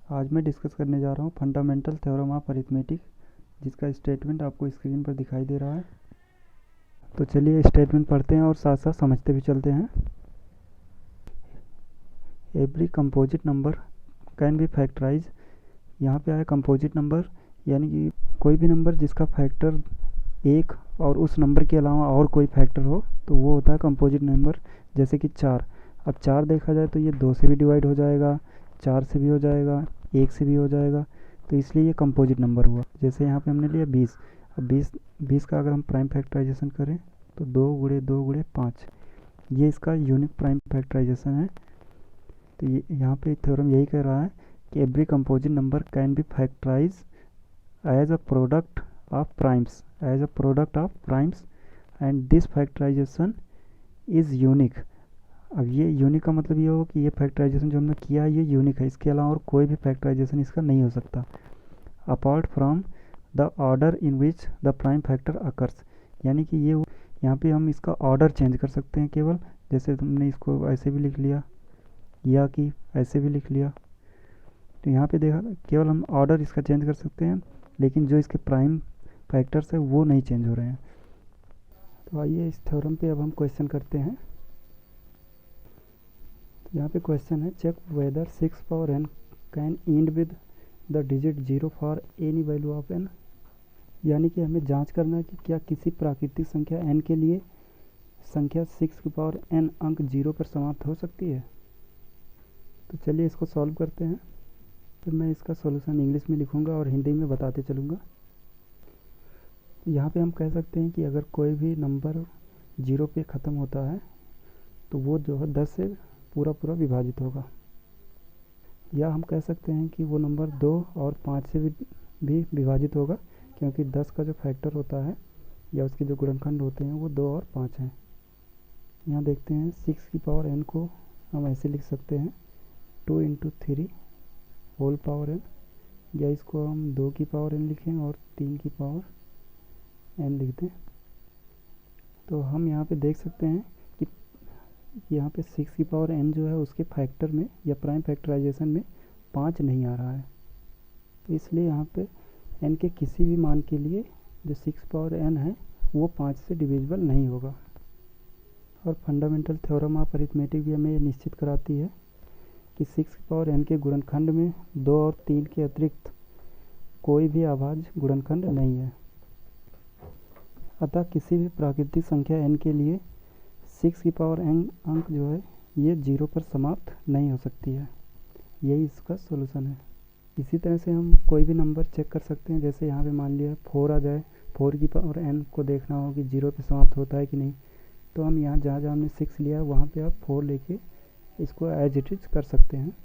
आज मैं डिस्कस करने जा रहा हूँ फंडामेंटल थ्योरम ऑफ अरिथमेटिक, जिसका स्टेटमेंट आपको स्क्रीन पर दिखाई दे रहा है। तो चलिए स्टेटमेंट पढ़ते हैं और साथ साथ समझते भी चलते हैं। Every composite number can be factorize. यहाँ पे आया कंपोजिट नंबर, यानी कि कोई भी नंबर जिसका फैक्टर एक और उस नंबर के अलावा और कोई फैक्टर हो तो वो होता है कंपोजिट नंबर। जैसे कि 4, अब 4 देखा जाए तो ये 2 से भी डिवाइड हो जाएगा, 4 से भी हो जाएगा, 1 से भी हो जाएगा, तो इसलिए ये कंपोजिट नंबर हुआ। जैसे यहाँ पे हमने लिया 20, अब 20 का अगर हम प्राइम फैक्टराइजेशन करें तो 2 गुणे 2 गुणे 5, ये इसका यूनिक प्राइम फैक्टराइजेशन है। तो ये यहाँ पे थ्योरम यही कह रहा है कि every composite number can be factorize as a product of primes and this factorization is unique. अब ये यूनिक का मतलब ये होगा कि ये फैक्टराइजेशन जो हमने किया है ये यूनिक है, इसके अलावा और कोई भी फैक्टराइजेशन इसका नहीं हो सकता apart from the order in which the prime factor occurs. यानी कि ये यहाँ पे हम इसका ऑर्डर चेंज कर सकते हैं केवल, जैसे हमने इसको ऐसे भी लिख लिया या कि ऐसे भी लिख लिया। तो यहाँ पे देखा केवल हम ऑर्डर इसका चेंज कर सकते हैं, लेकिन जो इसके प्राइम फैक्टर्स है वो नहीं चेंज हो रहे हैं। तो आइए इस थ्योरम पे अब हम क्वेश्चन करते हैं। यहाँ पे क्वेश्चन है check whether 6 power n can end with the digit 0 for any value of n। यानी कि हमें जांच करना है कि क्या किसी प्राकृतिक संख्या n के लिए संख्या 6 की पावर n अंक 0 पर समाप्त हो सकती है। तो चलिए इसको सॉल्व करते हैं। फिर मैं इसका सॉल्यूशन इंग्लिश में लिखूंगा और हिंदी में बताते चलूँगा। यहाँ पे हम कह सकते हैं कि अगर कोई भी नंबर 0 पे ख़त्म होता है तो वो जो है 10 से पूरा पूरा विभाजित होगा, या हम कह सकते हैं कि वो नंबर 2 और 5 से भी विभाजित होगा, क्योंकि 10 का जो फैक्टर होता है या उसके जो गुणनखंड होते हैं वो 2 और 5 हैं। यहाँ देखते हैं 6 की पावर n को हम ऐसे लिख सकते हैं 2 × 3 होल पावर n, या इसको हम 2 की पावर n लिखें और 3 की पावर n लिख दें। तो हम यहाँ पे देख सकते हैं कि यहाँ पे 6 की पावर n जो है उसके फैक्टर में या प्राइम फैक्टराइजेशन में 5 नहीं आ रहा है, तो इसलिए यहाँ पे n के किसी भी मान के लिए जो 6 पावर n है वो 5 से डिविजिबल नहीं होगा। और फंडामेंटल थ्योरम ऑफ अरिथमेटिक भी हमें ये निश्चित कराती है कि 6 की पावर n के गुणनखंड में 2 और 3 के अतिरिक्त कोई भी अभाज्य गुणनखंड नहीं है। अतः किसी भी प्राकृतिक संख्या n के लिए 6 की पावर n अंक जो है ये 0 पर समाप्त नहीं हो सकती है। यही इसका सॉल्यूशन है। इसी तरह से हम कोई भी नंबर चेक कर सकते हैं। जैसे यहाँ पे मान लिया 4 आ जाए, 4 की पावर n को देखना हो कि 0 पे समाप्त होता है कि नहीं, तो हम यहाँ जहाँ जहाँ हमने 6 लिया है वहाँ पे आप 4 लेके इसको एज इट इज कर सकते हैं।